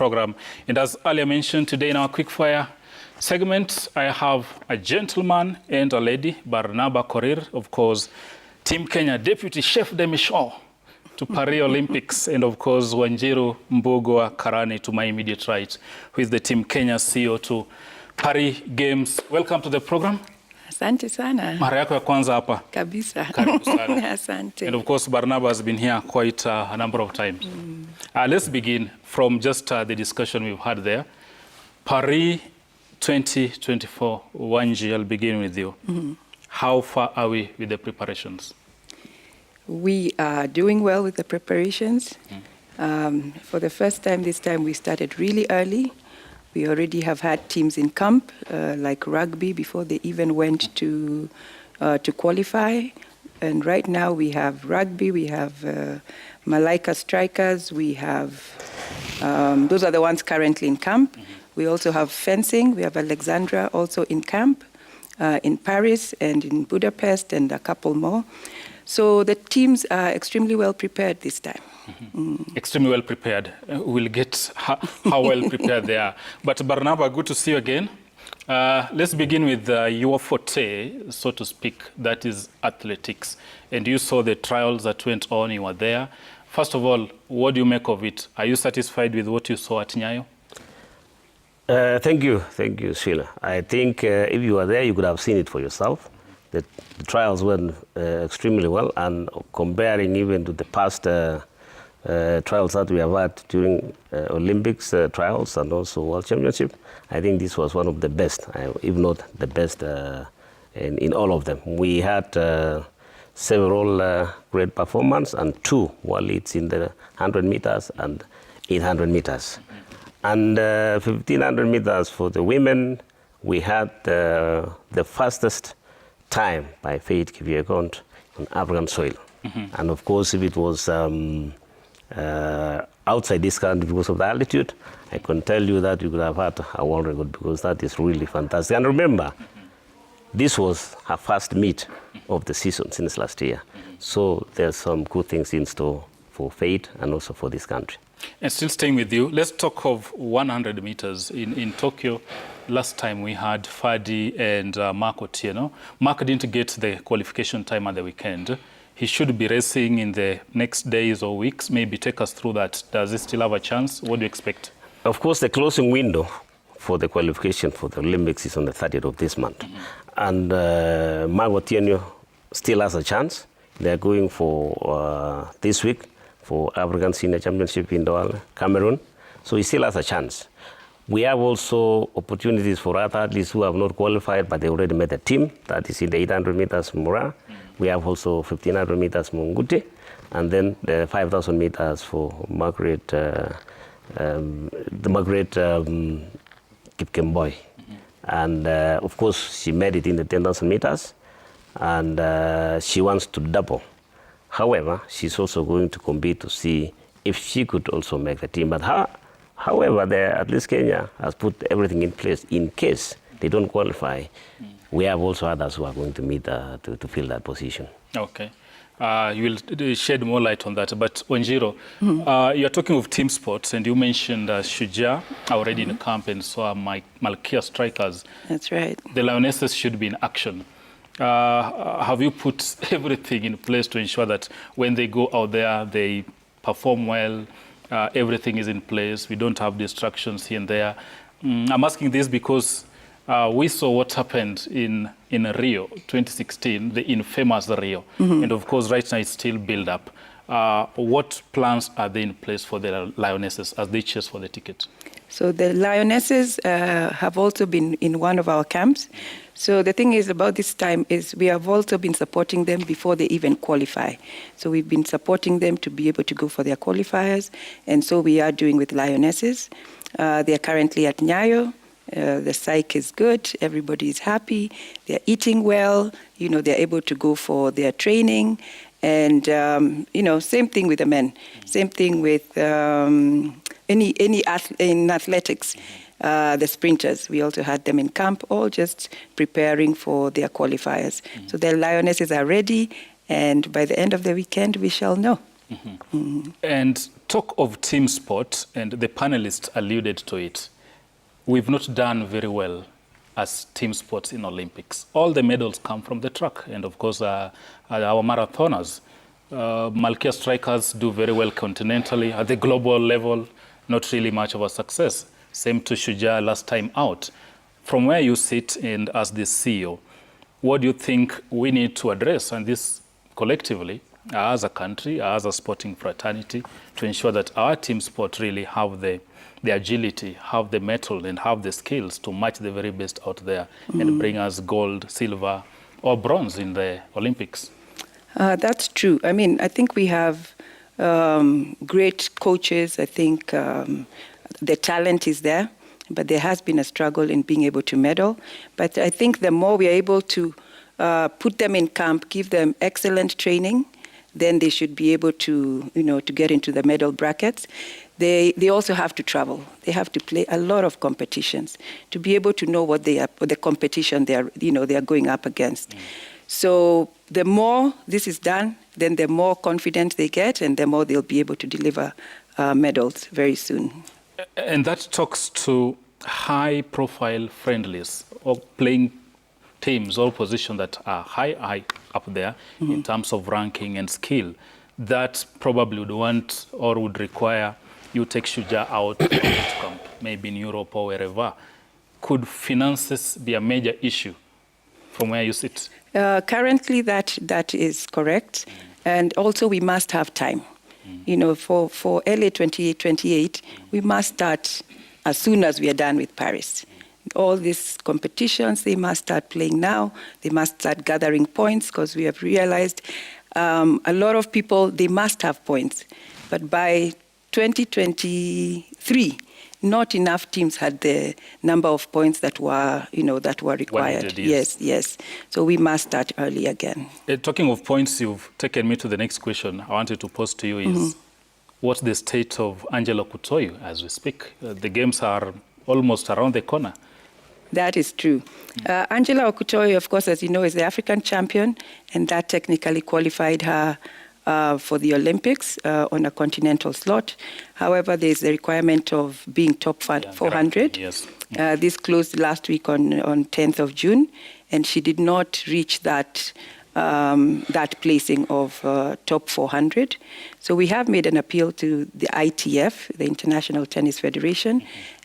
program. And as earlier mentioned, today in our quickfire segment, I have a gentleman and a lady, Barnaba Korir, of course, Team Kenya Deputy Chef de Mission to Paris Olympics, and of course, Wanjiru Mbugua Karani to my immediate right, who is the Team Kenya CEO to Paris Games. Welcome to the program. Asante sana. Mara yako ya kwanza hapa. Kabisa. Karibu sana. Asante. And of course, Barnaba has been here quite a number of times. Let's begin from just the discussion we've had there. Paris 2024, Wanji, I'll begin with you. How far are we with the preparations? We are doing well with the preparations. For the first time this time, we started really early. We already have had teams in camp, like rugby, before they even went to qualify. And right now we have rugby, we have Malaika strikers, we have, those are the ones currently in camp. We also have fencing, we have Alexandra also in camp, in Paris and in Budapest and a couple more. So the teams are extremely well prepared this time. Extremely well prepared. We'll get how well prepared they are. But Barnaba, good to see you again. Let's begin with your forte, so to speak, that is athletics. And you saw the trials that went on, you were there. First of all, what do you make of it? Are you satisfied with what you saw at Nyayo? Thank you, Sheila. I think if you were there, you could have seen it for yourself. The trials went extremely well, and comparing even to the past trials that we have had during Olympics trials and also World Championship, I think this was one of the best, if not the best in all of them. We had several great performances and 2 world leads in the 100 meters and 800 meters. And 1500 meters for the women, we had the fastest time by Faith Kipyegon on African soil. And of course, if it was outside this country because of the altitude, I can tell you that you could have had a world record, because that is really fantastic. And remember, this was her first meet of the season since last year. So there's some good things in store for Faith and also for this country. And still staying with you, let's talk of 100 meters. In Tokyo, last time we had Fadi and Mark Otieno. Mark didn't get the qualification time at the weekend. He should be racing in the next days or weeks. Maybe take us through that. Does he still have a chance? What do you expect? Of course, the closing window for the qualification for the Olympics is on the 30th of this month. And Mark Otieno still has a chance. They're going for this week for African Senior Championship in Douala, Cameroon. So he still has a chance. We have also opportunities for other athletes who have not qualified, but they already made a team. That is in the 800 meters Mura. We have also 1500 meters Munguti, and then the 5000 meters for Margaret, Kipkemboi. And of course, she made it in the 10,000 meters, and she wants to double. However, she's also going to compete to see if she could also make the team. But however, at least Kenya has put everything in place in case they don't qualify. We have also others who are going to meet to fill that position. Okay. You will shed more light on that. But Wanjiru, you're talking of team sports, and you mentioned Shujaa already in the camp, and so are Malkia strikers. That's right. The Lionesses should be in action. Have you put everything in place to ensure that when they go out there, they perform well, everything is in place, we don't have distractions here and there? I'm asking this because we saw what happened in Rio 2016, the infamous Rio. And of course, right now it's still build up. What plans are there in place for the Lionesses as they chase for the ticket? So the Lionesses have also been in one of our camps. So the thing is about this time is we have also been supporting them before they even qualify. So we've been supporting them to be able to go for their qualifiers. And so we are doing with Lionesses. They are currently at Nyayo. The psych is good. Everybody is happy. They're eating well. You know, they're able to go for their training. And, you know, same thing with the men. Same thing with in athletics. The sprinters, we also had them in camp, all just preparing for their qualifiers. So the Lionesses are ready, and by the end of the weekend, we shall know. And Talk of team sport, and the panelists alluded to it. We've not done very well as team sports in Olympics. All the medals come from the track, and of course our marathoners. Malkia strikers do very well continentally. At the global level, not really much of a success. Same to Shuja last time out. From where you sit and as the CEO, what do you think we need to address, and this collectively, as a country, as a sporting fraternity, to ensure that our team sport really have the agility, have the mettle, and have the skills to match the very best out there and bring us gold, silver, or bronze in the Olympics? That's true. I mean, I think we have great coaches. I think the talent is there, but there has been a struggle in being able to medal. But I think the more we are able to put them in camp, give them excellent training, then they should be able to, to get into the medal brackets. They also have to travel. They have to play a lot of competitions to be able to know what the competition they are going up against. So the more this is done, then the more confident they get, and the more they'll be able to deliver medals very soon. And that talks to high-profile friendlies or playing teams or positions that are high up there in terms of ranking and skill, that probably would want or would require you take Shuja out to camp, maybe in Europe or wherever. Could finances be a major issue from where you sit? Currently, that is correct. And also we must have time. For LA 2028, we must start as soon as we are done with Paris. All these competitions, they must start playing now. They must start gathering points, because we have realized a lot of people, they must have points. But by 2023, not enough teams had the number of points that were required. Yes. So we must start early again. Talking of points, you've taken me to the next question I wanted to pose to you is, what's the state of Angela Kutoyu as we speak? The games are almost around the corner. That is true. Angela Okutoyi, of course, as you know, is the African champion, and that technically qualified her for the Olympics on a continental slot. However, there is the requirement of being top 400. Yes. This closed last week on 10th of June, and she did not reach that placing of top 400. So we have made an appeal to the ITF, the International Tennis Federation,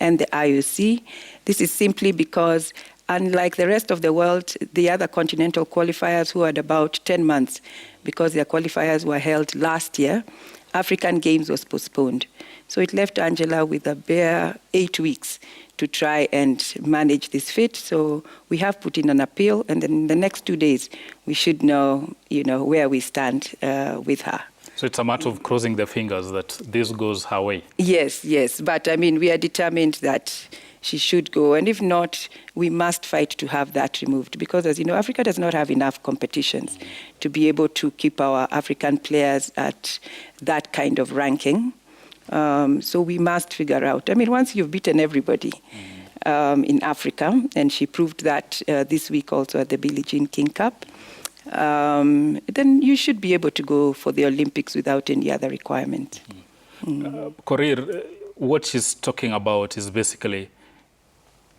and the IOC. This is simply because, unlike the rest of the world, the other continental qualifiers who had about 10 months, because their qualifiers were held last year, African Games was postponed. So it left Angela with a bare 8 weeks to try and manage this fit. So we have put in an appeal, and then in the next 2 days, we should know, where we stand with her. So it's a matter of crossing the fingers that this goes her way. Yes. But I mean, we are determined that she should go. And if not, we must fight to have that removed. Because, as you know, Africa does not have enough competitions to be able to keep our African players at that kind of ranking. So we must figure out. I mean, once you've beaten everybody in Africa, and she proved that this week also at the Billie Jean King Cup, then you should be able to go for the Olympics without any other requirement. Korir, what she's talking about is basically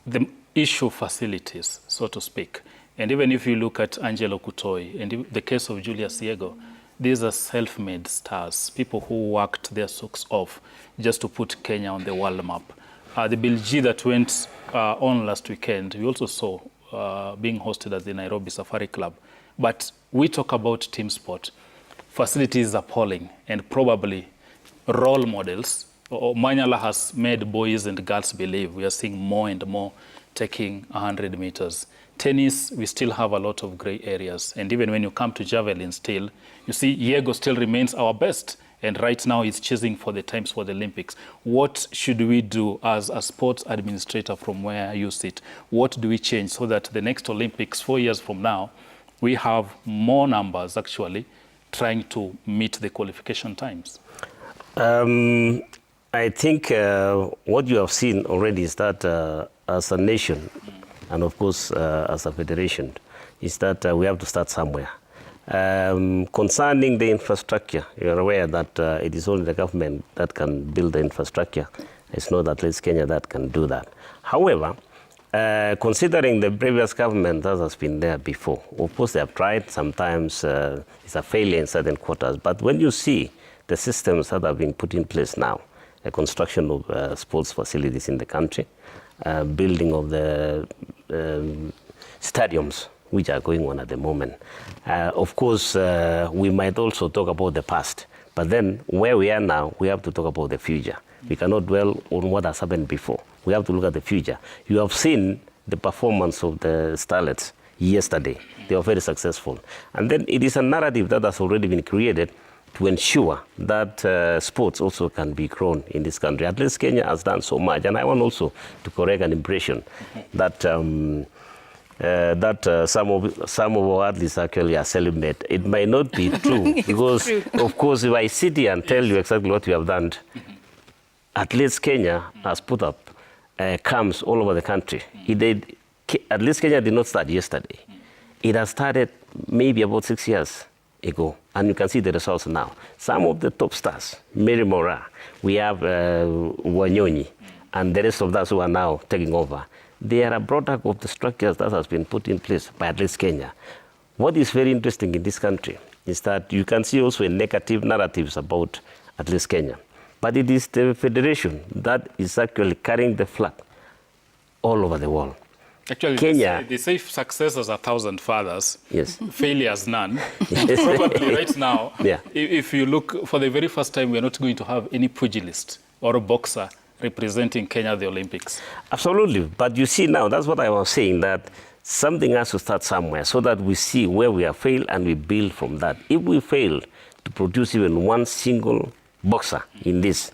the issue of facilities, so to speak. And even if you look at Angelo Kutoyi and the case of Julius Yego, these are self-made stars, people who worked their socks off just to put Kenya on the world map. The Billie Jean that went on last weekend, we also saw being hosted at the Nairobi Safari Club. But we talk about team sport. Facilities is appalling, and probably role models. Manyala has made boys and girls believe. We are seeing more and more taking 100 meters. Tennis, we still have a lot of gray areas. And even when you come to javelin still, you see Yego still remains our best. And right now he's chasing for the times for the Olympics. What should we do as a sports administrator from where you sit? What do we change so that the next Olympics, 4 years from now, we have more numbers actually trying to meet the qualification times? I think what you have seen already is that as a nation, and of course as a federation, is that we have to start somewhere. Concerning the infrastructure, you're aware that it is only the government that can build the infrastructure. It's not at least Kenya that can do that. However, considering the previous government that has been there before, of course they have tried, sometimes it's a failure in certain quarters, but when you see the systems that have been put in place now, the construction of sports facilities in the country, building of the stadiums, which are going on at the moment. Of course, we might also talk about the past, but then where we are now, we have to talk about the future. We cannot dwell on what has happened before. We have to look at the future. You have seen the performance of the starlets yesterday. They were very successful. And then it is a narrative that has already been created to ensure that sports also can be grown in this country. At least Kenya has done so much. And I want also to correct an impression that some of our athletes actually are celibate. It might not be true because, of course, if I sit here and tell you exactly what we have done, at least Kenya has put up camps all over the country. At least Kenya did not start yesterday. It has started maybe about 6 years ago, and you can see the results now. Some of the top stars, Mary Mora, we have Wanyonyi, and the rest of us who are now taking over. They are a product of the structures that has been put in place by at least Kenya. What is very interesting in this country is that you can see also negative narratives about at least Kenya. But it is the federation that is actually carrying the flag all over the world. Actually, Kenya, they say success has 1,000 fathers, yes. Failures none. Probably right now, yeah. If you look, for the very first time, we are not going to have any pugilist or a boxer representing Kenya at the Olympics. Absolutely. But you see now, that's what I was saying, that something has to start somewhere so that we see where we have failed and we build from that. If we fail to produce even one single boxer in this,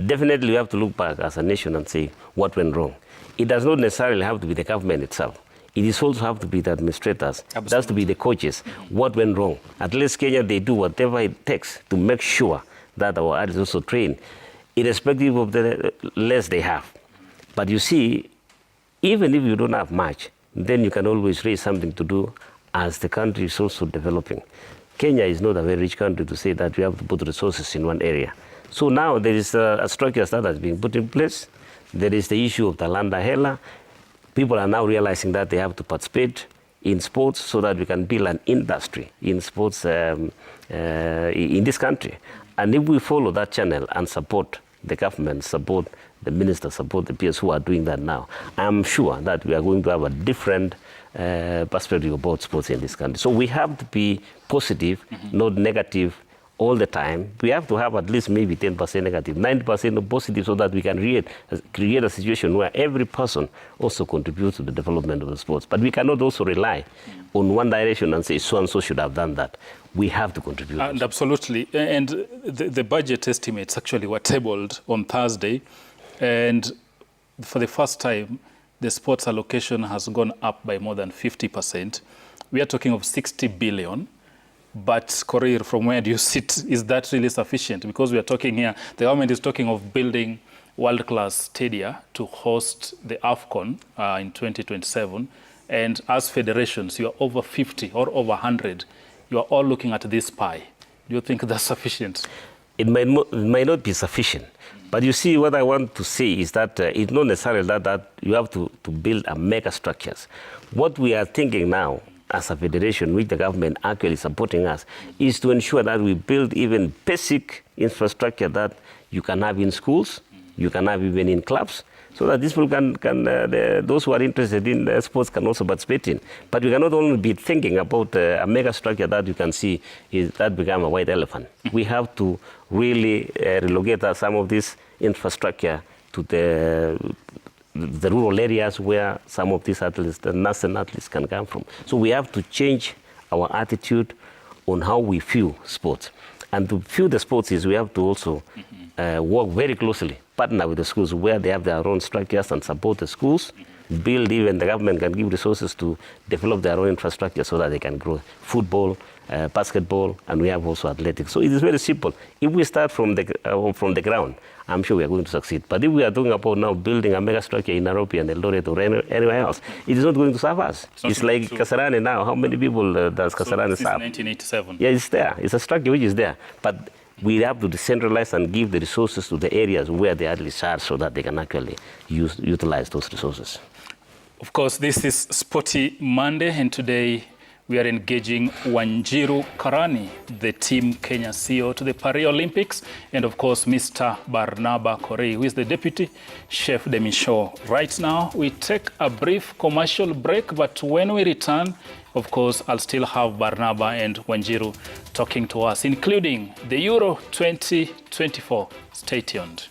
definitely we have to look back as a nation and say what went wrong. It does not necessarily have to be the government itself. It is also have to be the administrators. Absolutely. It has to be the coaches. What went wrong? At least Kenya, they do whatever it takes to make sure that our athletes also train, irrespective of the less they have. But you see, even if you don't have much, then you can always raise something to do as the country is also developing. Kenya is not a very rich country to say that we have to put resources in one area. So now there is a structure that has been put in place. There is the issue of the Landa Hela. People are now realizing that they have to participate in sports so that we can build an industry in sports in this country. And if we follow that channel and support the government, support the ministers, support the peers who are doing that now, I'm sure that we are going to have a different perspective about sports in this country. So we have to be positive, not negative all the time. We have to have at least maybe 10% negative, 90% positive, so that we can create a situation where every person also contributes to the development of the sports. But we cannot also rely on one direction and say so and so should have done that. We have to contribute. And absolutely. And the budget estimates actually were tabled on Thursday. And for the first time, the sports allocation has gone up by more than 50%. We are talking of 60 billion. But Korir, from where do you sit? Is that really sufficient? Because we are talking here, the government is talking of building world-class stadia to host the AFCON in 2027. And as federations, you are over 50 or over 100. You are all looking at this pie. Do you think that's sufficient? It might not be sufficient. But you see, what I want to say is that it's not necessarily that you have to build a mega structures. What we are thinking now as a federation, which the government actually supporting us, is to ensure that we build even basic infrastructure that you can have in schools, you can have even in clubs, so that these people those who are interested in sports can also participate in. But we cannot only be thinking about a mega structure that you can see is that become a white elephant. We have to really relocate some of this infrastructure to the rural areas where some of these athletes, the national athletes, can come from. So we have to change our attitude on how we view sports. And to view the sports is we have to also work very closely, partner with the schools where they have their own structures and support the schools, build even the government can give resources to develop their own infrastructure so that they can grow football, basketball, and we have also athletics. So it is very simple. If we start from the ground, I'm sure we are going to succeed. But if we are talking about now building a mega structure in Nairobi and Eldoret or anywhere else, it is not going to serve us. It's like Kasarani now. How many people does Kasarani serve? 1987. Yeah, it's there. It's a structure which is there. But we have to decentralize and give the resources to the areas where the athletes are so that they can actually utilize those resources. Of course, this is Sporty Monday, and today we are engaging Wanjiru Karani, the Team Kenya CEO to the Paris Olympics, and of course, Mr. Barnaba Korei, who is the Deputy Chef de Mission. Right now, we take a brief commercial break, but when we return, of course, I'll still have Barnaba and Wanjiru talking to us, including the Euro 2024. Stay tuned.